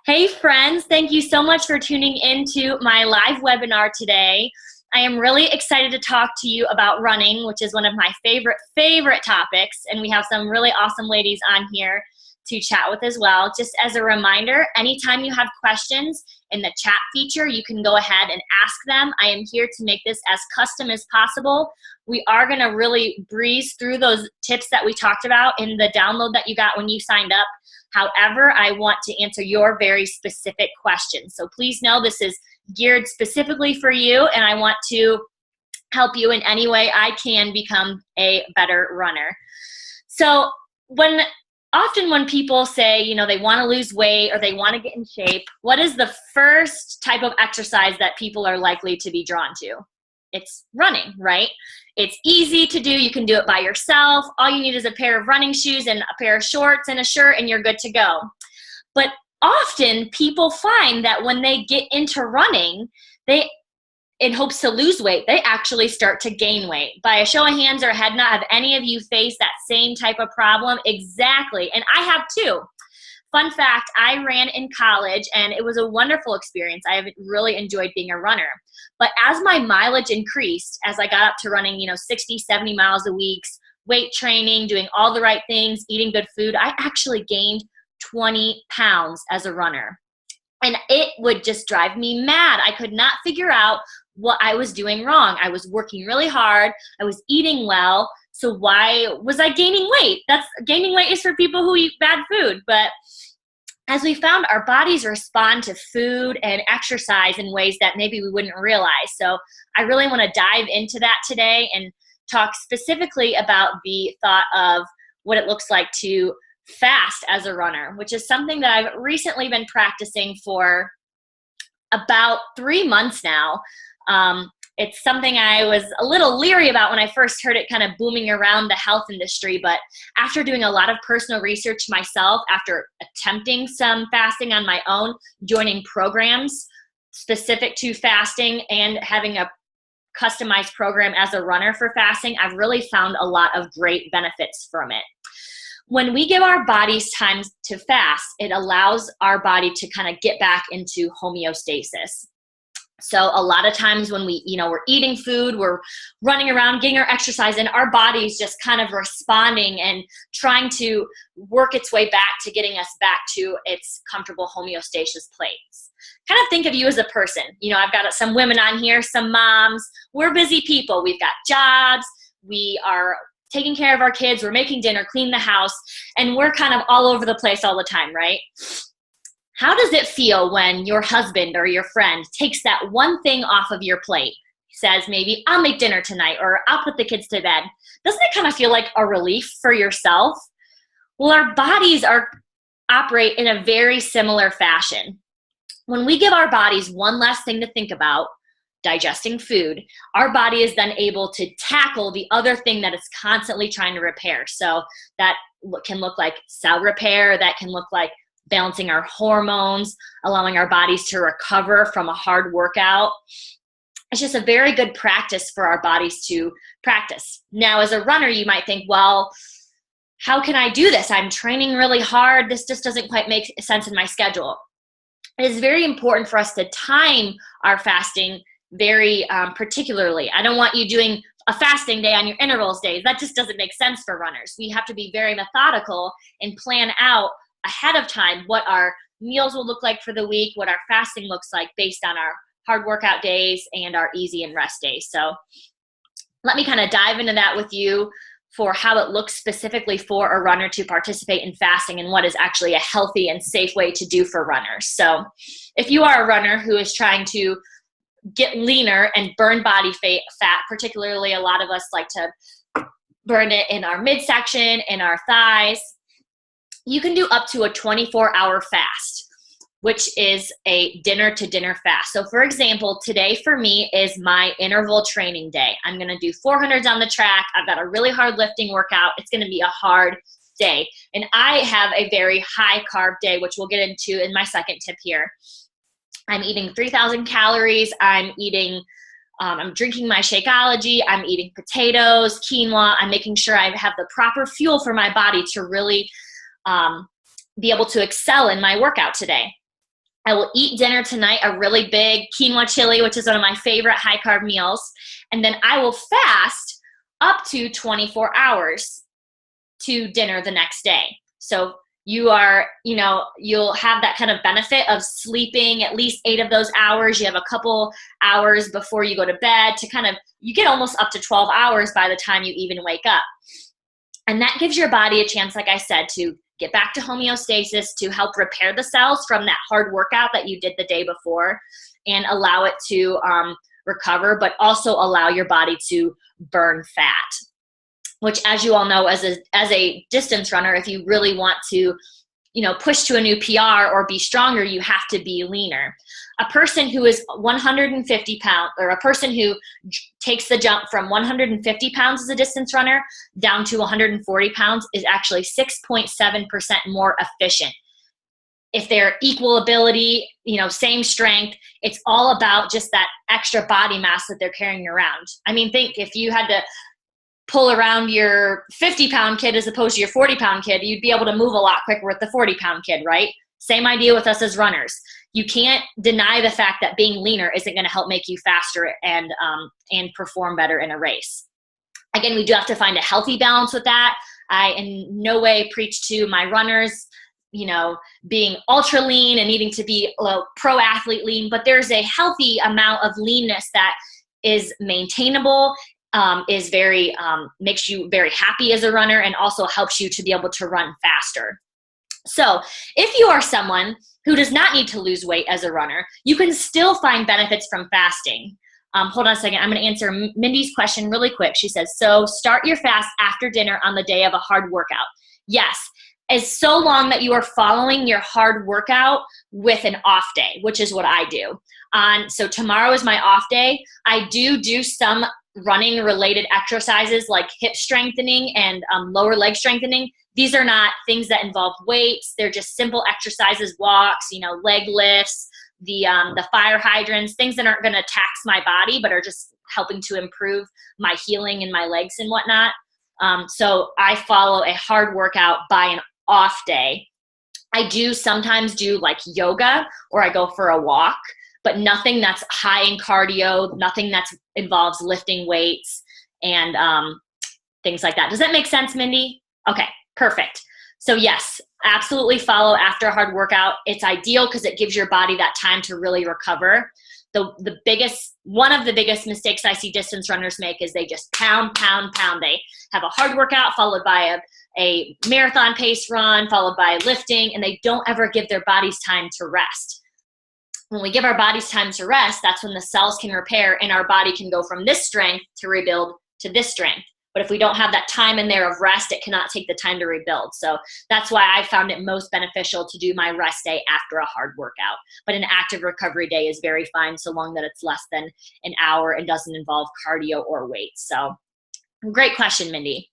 Hey friends, thank you so much for tuning into my live webinar today. I am really excited to talk to you about running, which is one of my favorite topics, and we have some really awesome ladies on here to chat with as well. Just as a reminder, anytime you have questions in the chat feature, you can go ahead and ask them. I am here to make this as custom as possible. We are going to really breeze through those tips that we talked about in the download that you got when you signed up. However, I want to answer your very specific questions. So please know this is geared specifically for you, and I want to help you in any way I can become a better runner. So often when people say, they want to lose weight or they want to get in shape, what is the first type of exercise that people are likely to be drawn to? It's running, right? It's easy to do. You can do it by yourself. All you need is a pair of running shoes and a pair of shorts and a shirt, and you're good to go. But often people find that when they get into running, in hopes to lose weight, they actually start to gain weight. By a show of hands or a head nod, have any of you faced that same type of problem? Exactly, and I have too. Fun fact, I ran in college, and it was a wonderful experience. I have really enjoyed being a runner. But as my mileage increased, as I got up to running, 60, 70 miles a week, weight training, doing all the right things, eating good food, I actually gained 20 pounds as a runner. And it would just drive me mad. I could not figure out what I was doing wrong. I was working really hard. I was eating well. So why was I gaining weight? Gaining weight is for people who eat bad food. But as we found, our bodies respond to food and exercise in ways that maybe we wouldn't realize. So I really want to dive into that today and talk specifically about the thought of what it looks like to fast as a runner, which is something that I've recently been practicing for about 3 months now. It's something I was a little leery about when I first heard it kind of booming around the health industry, but after doing a lot of personal research myself, after attempting some fasting on my own, joining programs specific to fasting, and having a customized program as a runner for fasting, I've really found a lot of great benefits from it. When we give our bodies time to fast, it allows our body to kind of get back into homeostasis. So a lot of times when we're eating food, we're running around, getting our exercise, and our body's just kind of responding and trying to work its way back to getting us back to its comfortable homeostasis place. Kind of think of you as a person. I've got some women on here, some moms. We're busy people. We've got jobs. We are taking care of our kids. We're making dinner, cleaning the house, and we're kind of all over the place all the time, right? How does it feel when your husband or your friend takes that one thing off of your plate? Says maybe, I'll make dinner tonight, or I'll put the kids to bed. Doesn't it kind of feel like a relief for yourself? Well, our bodies operate in a very similar fashion. When we give our bodies one less thing to think about, digesting food, our body is then able to tackle the other thing that it's constantly trying to repair. So that can look like cell repair, that can look like balancing our hormones, allowing our bodies to recover from a hard workout. It's just a very good practice for our bodies to practice. Now, as a runner, you might think, well, how can I do this? I'm training really hard. This just doesn't quite make sense in my schedule. It is very important for us to time our fasting very particularly. I don't want you doing a fasting day on your intervals days. That just doesn't make sense for runners. We have to be very methodical and plan out ahead of time what our meals will look like for the week, what our fasting looks like based on our hard workout days and our easy and rest days. So let me kind of dive into that with you for how it looks specifically for a runner to participate in fasting and what is actually a healthy and safe way to do for runners. So if you are a runner who is trying to get leaner and burn body fat, particularly a lot of us like to burn it in our midsection and our thighs, you can do up to a 24-hour fast, which is a dinner-to-dinner fast. So for example, today for me is my interval training day. I'm going to do 400s on the track. I've got a really hard lifting workout. It's going to be a hard day. And I have a very high carb day, which we'll get into in my second tip here. I'm eating 3,000 calories. I'm drinking my Shakeology. I'm eating potatoes, quinoa. I'm making sure I have the proper fuel for my body to really be able to excel in my workout today. I will eat dinner tonight, a really big quinoa chili, which is one of my favorite high carb meals. And then I will fast up to 24 hours to dinner the next day. So you'll have that kind of benefit of sleeping at least 8 of those hours. You have a couple hours before you go to bed you get almost up to 12 hours by the time you even wake up. And that gives your body a chance, like I said, to get back to homeostasis, to help repair the cells from that hard workout that you did the day before, and allow it to recover, but also allow your body to burn fat. Which, as you all know, as a distance runner, if you really want to, push to a new PR or be stronger, you have to be leaner. A person who is 150 pounds, or a person who takes the jump from 150 pounds as a distance runner down to 140 pounds is actually 6.7% more efficient. If they're equal ability, same strength, it's all about just that extra body mass that they're carrying around. I mean, think if you had to pull around your 50-pound kid as opposed to your 40-pound kid, you'd be able to move a lot quicker with the 40-pound kid, right? Same idea with us as runners. You can't deny the fact that being leaner isn't going to help make you faster and perform better in a race. Again, we do have to find a healthy balance with that. I in no way preach to my runners, being ultra lean and needing to be pro athlete lean, but there's a healthy amount of leanness that is maintainable, is very, makes you very happy as a runner, and also helps you to be able to run faster. So if you are someone who does not need to lose weight as a runner, you can still find benefits from fasting. Hold on a second. I'm going to answer Mindy's question really quick. She says, so start your fast after dinner on the day of a hard workout. Yes, as so long that you are following your hard workout with an off day, which is what I do. So tomorrow is my off day. I do some running related exercises like hip strengthening and lower leg strengthening. These are not things that involve weights. They're just simple exercises, walks, leg lifts, the fire hydrants, things that aren't going to tax my body, but are just helping to improve my healing in my legs and whatnot. So I follow a hard workout by an off day. I do sometimes do like yoga, or I go for a walk, but nothing that's high in cardio, nothing that involves lifting weights and things like that. Does that make sense, Mindy? Okay, perfect. So yes, absolutely follow after a hard workout. It's ideal because it gives your body that time to really recover. One of the biggest mistakes I see distance runners make is they just pound. They have a hard workout followed by a marathon pace run, followed by lifting, and they don't ever give their bodies time to rest. When we give our bodies time to rest, that's when the cells can repair and our body can go from this strength to rebuild to this strength. But if we don't have that time in there of rest, it cannot take the time to rebuild. So that's why I found it most beneficial to do my rest day after a hard workout. But an active recovery day is very fine so long that it's less than an hour and doesn't involve cardio or weights. So great question, Mindy.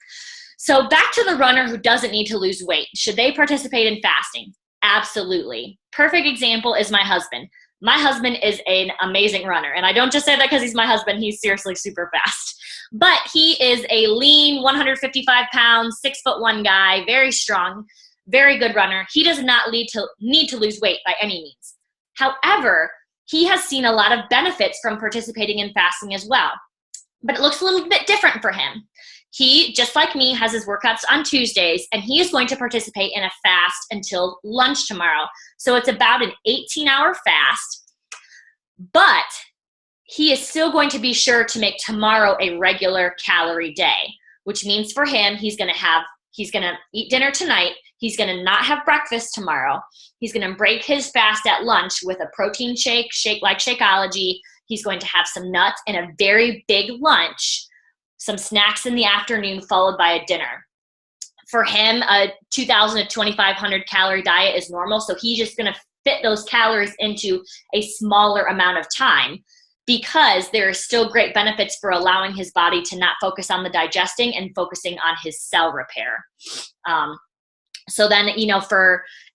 So back to the runner who doesn't need to lose weight. Should they participate in fasting? Absolutely. Perfect example is my husband. My husband is an amazing runner. And I don't just say that because he's my husband. He's seriously super fast. But he is a lean, 155 pounds, 6'1" guy, very strong, very good runner. He does not need to lose weight by any means. However, he has seen a lot of benefits from participating in fasting as well. But it looks a little bit different for him. He, just like me, has his workouts on Tuesdays, and he is going to participate in a fast until lunch tomorrow. So it's about an 18-hour fast, but he is still going to be sure to make tomorrow a regular calorie day, which means for him, he's going to eat dinner tonight. He's going to not have breakfast tomorrow. He's going to break his fast at lunch with a protein shake like Shakeology. He's going to have some nuts and a very big lunch, some snacks in the afternoon, followed by a dinner. For him, a 2,000 to 2,500 calorie diet is normal. So he's just going to fit those calories into a smaller amount of time, because there are still great benefits for allowing his body to not focus on the digesting and focusing on his cell repair. So then,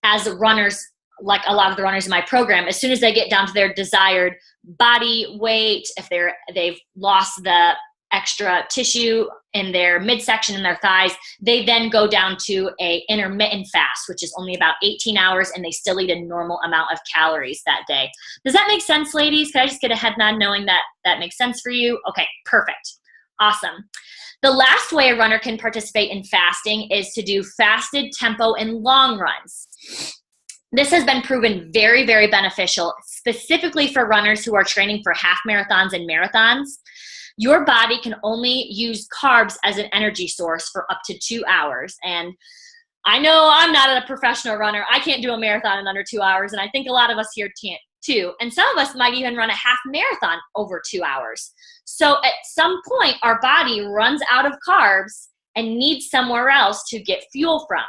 as runners, like a lot of the runners in my program, as soon as they get down to their desired body weight, if they've lost the extra tissue in their midsection and their thighs, they then go down to a intermittent fast, which is only about 18 hours, and they still eat a normal amount of calories that day. Does that make sense, ladies? Can I just get a head nod knowing that that makes sense for you? Okay, perfect. Awesome. The last way a runner can participate in fasting is to do fasted tempo and long runs. This has been proven very, very beneficial, specifically for runners who are training for half marathons and marathons. Your body can only use carbs as an energy source for up to 2 hours. And I know I'm not a professional runner. I can't do a marathon in under 2 hours, and I think a lot of us here can't too. And some of us might even run a half marathon over 2 hours. So at some point, our body runs out of carbs and needs somewhere else to get fuel from.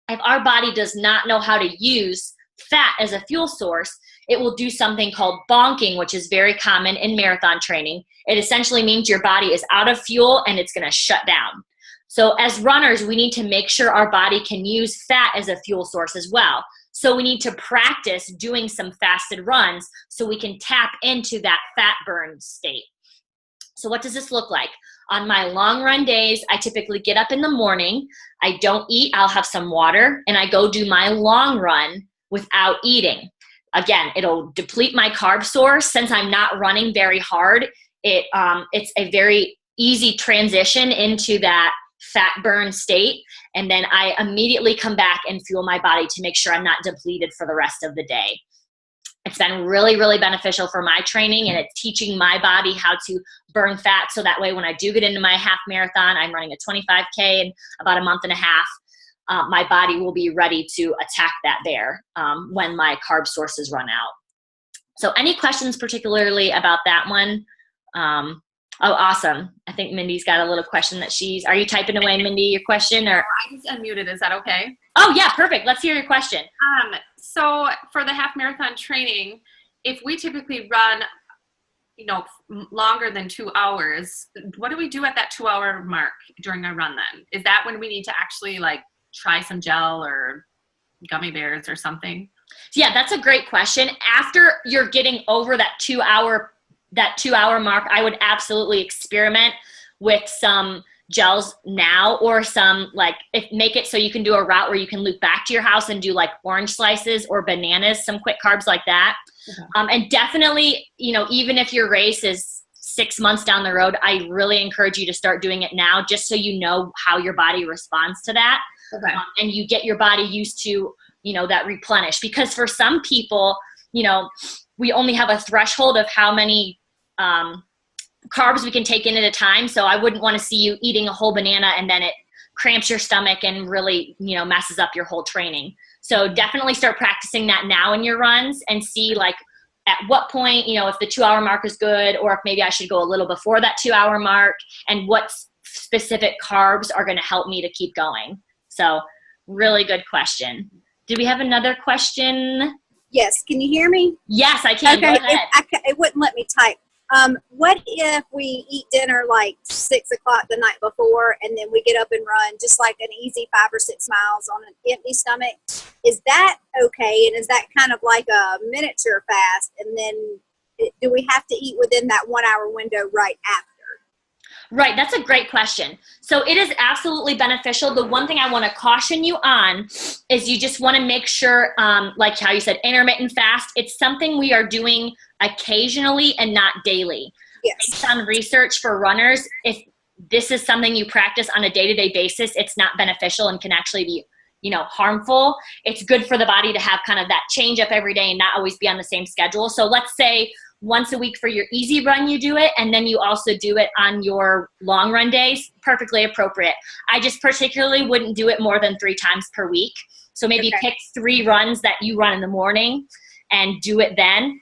If our body does not know how to use fat as a fuel source, it will do something called bonking, which is very common in marathon training. It essentially means your body is out of fuel and it's going to shut down. So as runners, we need to make sure our body can use fat as a fuel source as well. So we need to practice doing some fasted runs so we can tap into that fat burn state. So what does this look like? On my long run days, I typically get up in the morning, I don't eat, I'll have some water, and I go do my long run without eating. Again, it'll deplete my carb source. Since I'm not running very hard, it's a very easy transition into that fat burn state. And then I immediately come back and fuel my body to make sure I'm not depleted for the rest of the day. It's been really, really beneficial for my training, and it's teaching my body how to burn fat. So that way, when I do get into my half marathon, I'm running a 25K in about a month and a half. My body will be ready to attack that there when my carb sources run out. So any questions particularly about that one? Oh, awesome. I think Mindy's got a little question that are you typing away, Mindy, your question? Or I just unmuted. Is that okay? Oh, yeah, perfect. Let's hear your question. So for the half marathon training, if we typically run, longer than 2 hours, what do we do at that 2 hour mark during our run then? Is that when we need to actually try some gel or gummy bears or something? Yeah, that's a great question. After you're getting over that 2 hour mark, I would absolutely experiment with some gels now, or some make it so you can do a route where you can loop back to your house and do orange slices or bananas, some quick carbs like that. Okay. And definitely, even if your race is 6 months down the road, I really encourage you to start doing it now, just so you know how your body responds to that. Okay. And you get your body used to, that replenish, because for some people, we only have a threshold of how many, carbs we can take in at a time. So I wouldn't want to see you eating a whole banana and then it cramps your stomach and really, messes up your whole training. So definitely start practicing that now in your runs and see at what point, if the 2 hour mark is good, or if maybe I should go a little before that 2 hour mark, and what specific carbs are going to help me to keep going. So really good question. Did we have another question? Yes. Can you hear me? Yes, I can. Okay. Go ahead. It wouldn't let me type. What if we eat dinner 6 o'clock the night before, and then we get up and run just an easy 5 or 6 miles on an empty stomach? Is that okay? And is that kind of like a miniature fast? And then do we have to eat within that 1 hour window right after? Right, that's a great question. So it is absolutely beneficial. The one thing I want to caution you on is you just want to make sure, like how you said, intermittent fast, it's something we are doing occasionally and not daily. Yes. Based on research for runners, if this is something you practice on a day-to-day basis, it's not beneficial and can actually be, harmful. It's good for the body to have kind of that change up every day and not always be on the same schedule. So let's say once a week for your easy run, you do it, and then you also do it on your long run days, perfectly appropriate. I just particularly wouldn't do it more than 3 times per week. So maybe pick 3 runs that you run in the morning and do it then.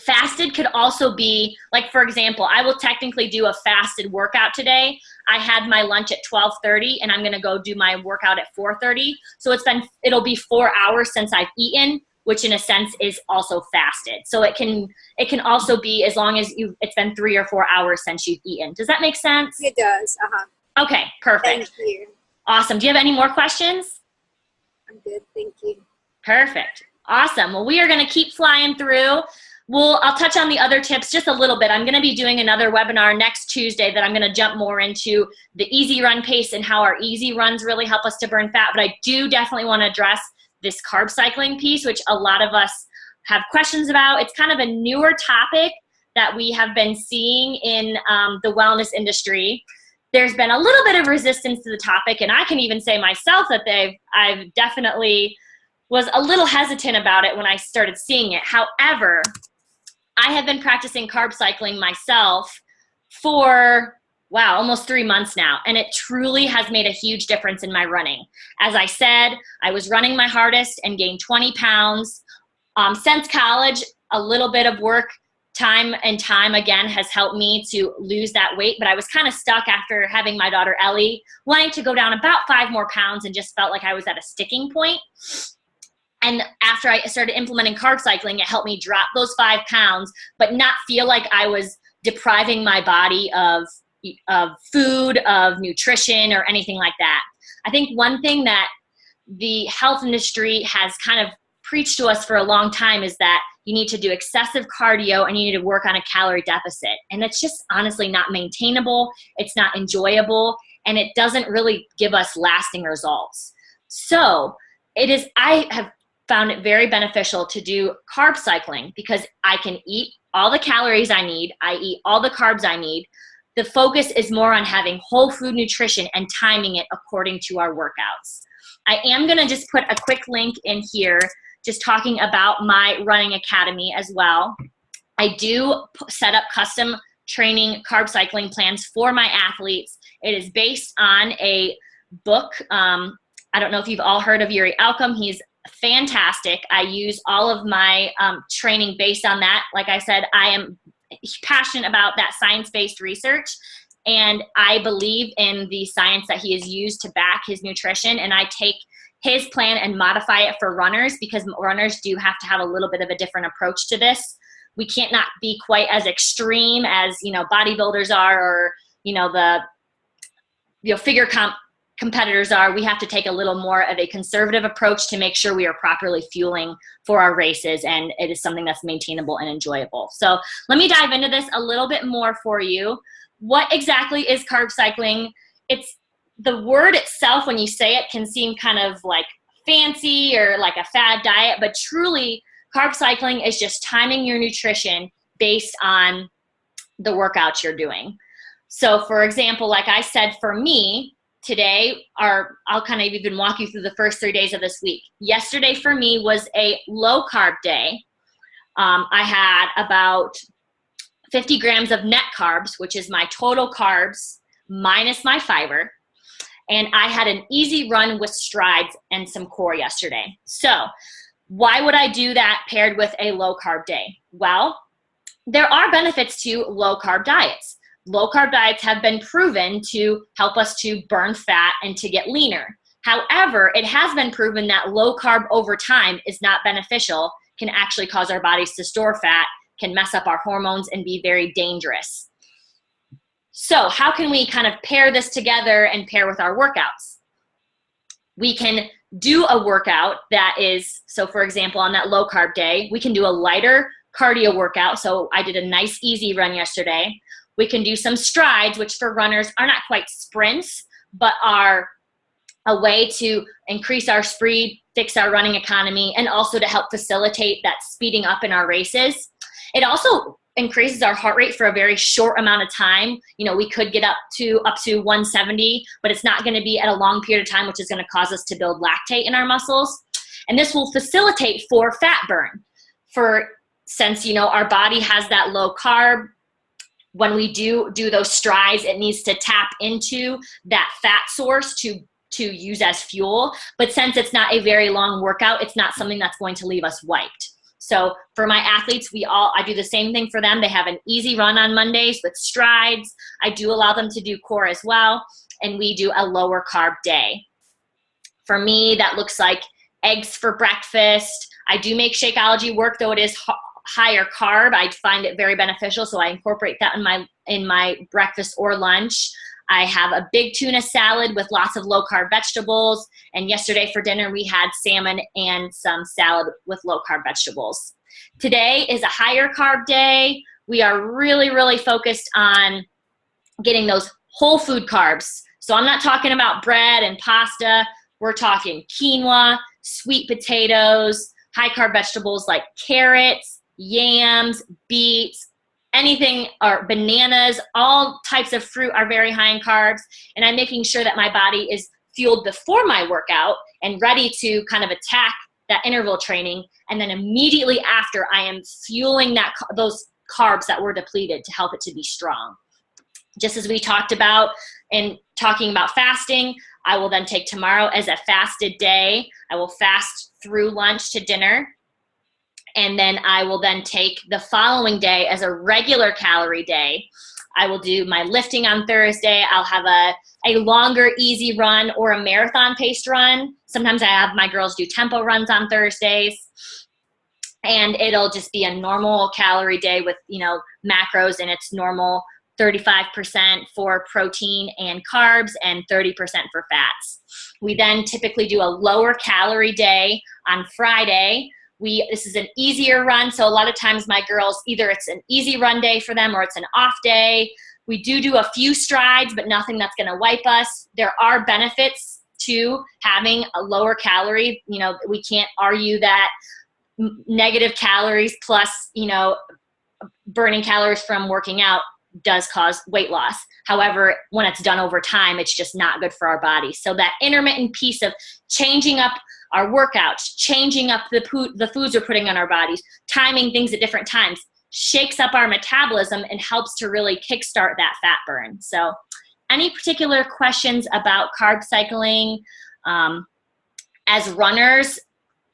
Fasted could also be, for example, I will technically do a fasted workout today. I had my lunch at 12:30, and I'm going to go do my workout at 4:30. So it'll be 4 hours since I've eaten, which in a sense is also fasted. So it can also be as long as it's been 3 or 4 hours since you've eaten. Does that make sense? It does. Okay, perfect. Thank you. Awesome. Do you have any more questions? I'm good. Thank you. Perfect. Awesome. Well, we are going to keep flying through. Well, I'll touch on the other tips just a little bit. I'm going to be doing another webinar next Tuesday that I'm going to jump more into the easy run pace and how our easy runs really help us to burn fat. But I do definitely want to address this carb cycling piece, which a lot of us have questions about. It's kind of a newer topic that we have been seeing in the wellness industry. There's been a little bit of resistance to the topic, and I can even say myself that I've definitely was a little hesitant about it when I started seeing it. However, I have been practicing carb cycling myself for, wow, almost 3 months now, and it truly has made a huge difference in my running. As I said, I was running my hardest and gained 20 pounds. Since college, a little bit of work, time again has helped me to lose that weight, but I was kind of stuck after having my daughter Ellie, wanting to go down about 5 more pounds, and just felt like I was at a sticking point. And after I started implementing carb cycling, it helped me drop those 5 pounds, but not feel like I was depriving my body of food, of nutrition, or anything like that. I think one thing that the health industry has kind of preached to us for a long time is that you need to do excessive cardio and you need to work on a calorie deficit. And it's just honestly not maintainable. It's not enjoyable, and it doesn't really give us lasting results. So I have found it very beneficial to do carb cycling because I can eat all the calories I need. I eat all the carbs I need. The focus is more on having whole food nutrition and timing it according to our workouts. I am going to just put a quick link in here just talking about my running academy as well. I do set up custom training carb cycling plans for my athletes. It is based on a book. I don't know if you've all heard of Yuri Alcom. He's fantastic. I use all of my training based on that. Like I said, I am passionate about that science-based research, and I believe in the science that he has used to back his nutrition, and I take his plan and modify it for runners because runners do have to have a little bit of a different approach to this. We can't not be quite as extreme as, bodybuilders are, or, the figure competitors are. We have to take a little more of a conservative approach to make sure we are properly fueling for our races, and it is something that's maintainable and enjoyable. So let me dive into this a little bit more for you. What exactly is carb cycling? It's the word itself, when you say it, can seem kind of like fancy or like a fad diet, but truly carb cycling is just timing your nutrition based on the workouts you're doing. So for example, like I said, for me, today, I'll kind of even walk you through the first 3 days of this week. Yesterday for me was a low carb day. I had about 50 grams of net carbs, which is my total carbs minus my fiber. And I had an easy run with strides and some core yesterday. So why would I do that paired with a low carb day? Well, there are benefits to low carb diets. Low carb diets have been proven to help us to burn fat and to get leaner. However, it has been proven that low carb over time is not beneficial, can actually cause our bodies to store fat, can mess up our hormones, and be very dangerous. So how can we kind of pair this together and pair with our workouts? We can do a workout that is, so for example, on that low carb day, we can do a lighter cardio workout. So I did a nice easy run yesterday. We can do some strides, which for runners are not quite sprints, but are a way to increase our speed, fix our running economy, and also to help facilitate that speeding up in our races. It also increases our heart rate for a very short amount of time. We could get up to 170, but it's not going to be at a long period of time, which is going to cause us to build lactate in our muscles. And this will facilitate for fat burn. Since our body has that low carb, when we do those strides, it needs to tap into that fat source to use as fuel. But since it's not a very long workout, it's not something that's going to leave us wiped. So for my athletes, I do the same thing for them. They have an easy run on Mondays with strides. I do allow them to do core as well, and we do a lower carb day. For me, that looks like eggs for breakfast. I do make Shakeology work, though it is higher carb. I find it very beneficial, so I incorporate that in my breakfast or lunch. I have a big tuna salad with lots of low-carb vegetables. And yesterday for dinner, we had salmon and some salad with low-carb vegetables. Today is a higher carb day. We are really, really focused on getting those whole food carbs. So I'm not talking about bread and pasta. We're talking quinoa, sweet potatoes, high carb vegetables like carrots, yams, beets, anything, or bananas. All types of fruit are very high in carbs. And I'm making sure that my body is fueled before my workout and ready to kind of attack that interval training. And then immediately after, I am fueling those carbs that were depleted to help it to be strong. Just as we talked about in talking about fasting, I will then take tomorrow as a fasted day. I will fast through lunch to dinner. And then I will then take the following day as a regular calorie day. I will do my lifting on Thursday. I'll have a longer, easy run or a marathon-paced run. Sometimes I have my girls do tempo runs on Thursdays. And it'll just be a normal calorie day with, macros, and it's normal 35% for protein and carbs and 30% for fats. We then typically do a lower calorie day on Friday. This is an easier run, so a lot of times my girls, either it's an easy run day for them or it's an off day. We do a few strides, but nothing that's going to wipe us. There are benefits to having a lower calorie. We can't argue that negative calories plus, burning calories from working out does cause weight loss. However, when it's done over time, it's just not good for our body. So that intermittent piece of changing up our workouts, changing up the foods we're putting on our bodies, timing things at different times, shakes up our metabolism and helps to really kickstart that fat burn. So any particular questions about carb cycling? As runners,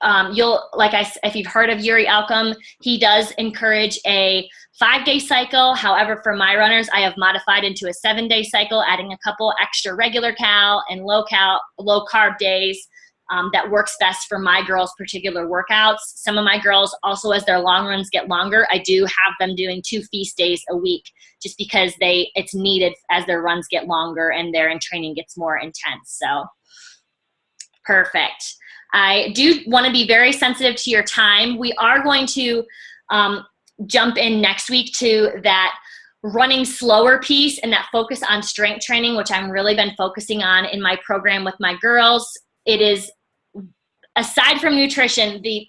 if you've heard of Yuri Alcom, he does encourage a 5-day cycle. However, for my runners, I have modified into a 7-day cycle, adding a couple extra regular cal and low carb days. That works best for my girls' particular workouts. Some of my girls also, as their long runs get longer, I do have them doing 2 feast days a week, just because it's needed as their runs get longer and their training gets more intense. So perfect. I do want to be very sensitive to your time. We are going to jump in next week to that running slower piece and that focus on strength training, which I'm really been focusing on in my program with my girls. It is, aside from nutrition, the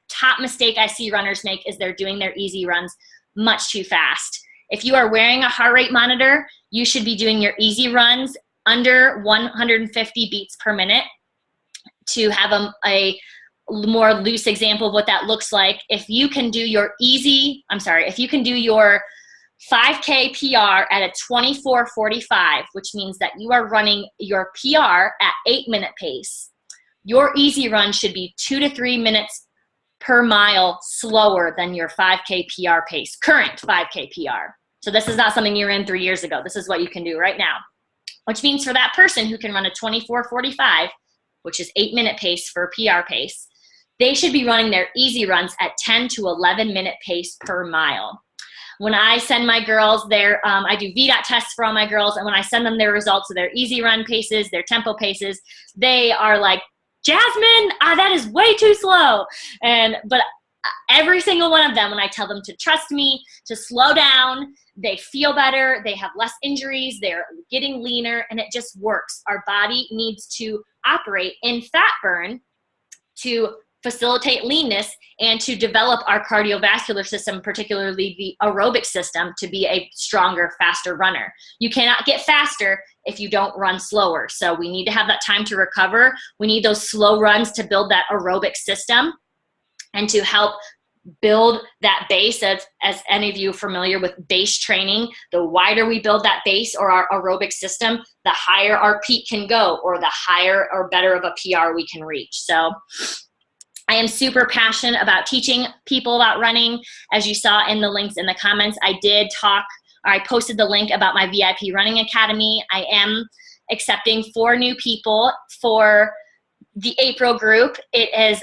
top mistake I see runners make is they're doing their easy runs much too fast. If you are wearing a heart rate monitor, you should be doing your easy runs under 150 beats per minute. To have a more loose example of what that looks like, if you can do your 5K PR at a 24:45, which means that you are running your PR at 8-minute pace, your easy run should be 2 to 3 minutes per mile slower than your 5K PR pace, current 5K PR. So this is not something you ran 3 years ago. This is what you can do right now, which means for that person who can run a 24:45, which is 8-minute pace for PR pace, they should be running their easy runs at 10 to 11-minute pace per mile. When I send my girls I do VDOT tests for all my girls, and when I send them their results of their easy run paces, their tempo paces, they are like, Jasmine, that is way too slow. But every single one of them, when I tell them to trust me, to slow down, they feel better, they have less injuries, they're getting leaner, and it just works. Our body needs to operate in fat burn to facilitate leanness and to develop our cardiovascular system, particularly the aerobic system, to be a stronger, faster runner. You cannot get faster if you don't run slower. So we need to have that time to recover. We need those slow runs to build that aerobic system and to help build that base. As any of you are familiar with base training, the wider we build that base or our aerobic system, the higher our peak can go, or the higher or better of a PR we can reach. So I am super passionate about teaching people about running. As you saw in the links in the comments, I posted the link about my VIP Running Academy. I am accepting 4 new people for the April group. It is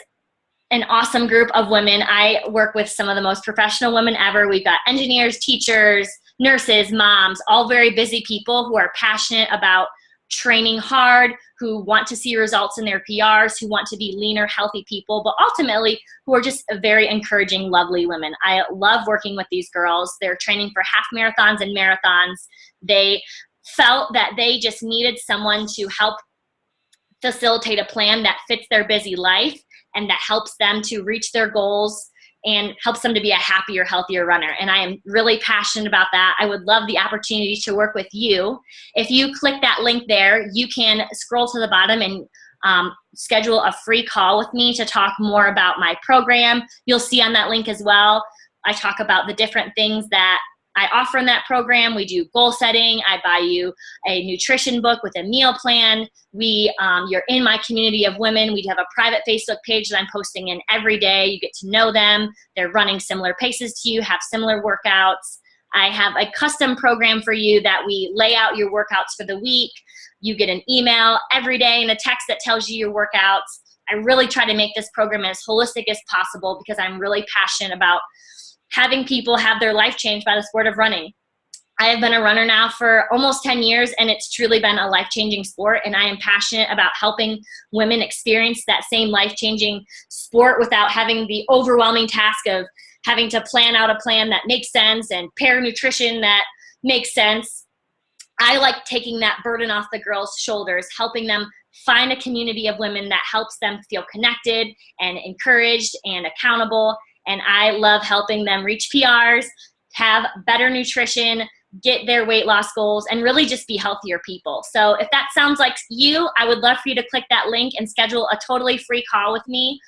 an awesome group of women. I work with some of the most professional women ever. We've got engineers, teachers, nurses, moms, all very busy people who are passionate about training hard, who want to see results in their PRs, who want to be leaner, healthy people, but ultimately who are just very encouraging, lovely women. I love working with these girls. They're training for half marathons and marathons. They felt that they just needed someone to help facilitate a plan that fits their busy life and that helps them to reach their goals and helps them to be a happier, healthier runner. And I am really passionate about that. I would love the opportunity to work with you. If you click that link there, you can scroll to the bottom and schedule a free call with me to talk more about my program. You'll see on that link as well, I talk about the different things that I offer in that program. We do goal setting. I buy you a nutrition book with a meal plan. You're in my community of women. We have a private Facebook page that I'm posting in every day. You get to know them. They're running similar paces to you, have similar workouts. I have a custom program for you that we lay out your workouts for the week. You get an email every day and a text that tells you your workouts. I really try to make this program as holistic as possible because I'm really passionate about having people have their life changed by the sport of running. I have been a runner now for almost 10 years, and it's truly been a life-changing sport, and I am passionate about helping women experience that same life-changing sport without having the overwhelming task of having to plan out a plan that makes sense and pair nutrition that makes sense. I like taking that burden off the girls' shoulders, helping them find a community of women that helps them feel connected and encouraged and accountable. And I love helping them reach PRs, have better nutrition, get their weight loss goals, and really just be healthier people. So if that sounds like you, I would love for you to click that link and schedule a totally free call with me.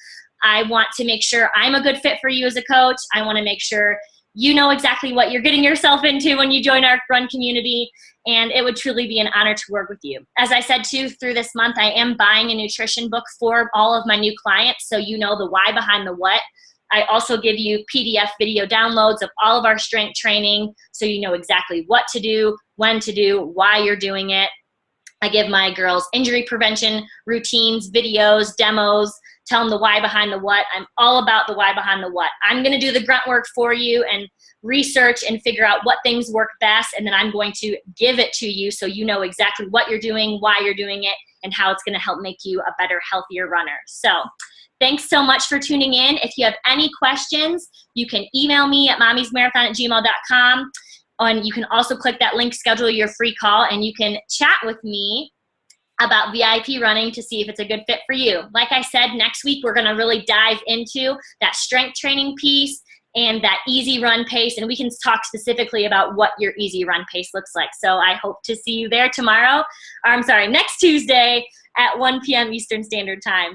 I want to make sure I'm a good fit for you as a coach. I want to make sure you know exactly what you're getting yourself into when you join our run community, and it would truly be an honor to work with you. As I said too, through this month, I am buying a nutrition book for all of my new clients, so you know the why behind the what. I also give you PDF video downloads of all of our strength training so you know exactly what to do, when to do, why you're doing it. I give my girls injury prevention routines, videos, demos, tell them the why behind the what. I'm all about the why behind the what. I'm going to do the grunt work for you and research and figure out what things work best, and then I'm going to give it to you so you know exactly what you're doing, why you're doing it, and how it's going to help make you a better, healthier runner. So thanks so much for tuning in. If you have any questions, you can email me at mommysmarathon@gmail.com. And you can also click that link, schedule your free call, and you can chat with me about VIP running to see if it's a good fit for you. Like I said, next week we're going to really dive into that strength training piece and that easy run pace, and we can talk specifically about what your easy run pace looks like. So I hope to see you there next Tuesday at 1 p.m. Eastern Standard Time.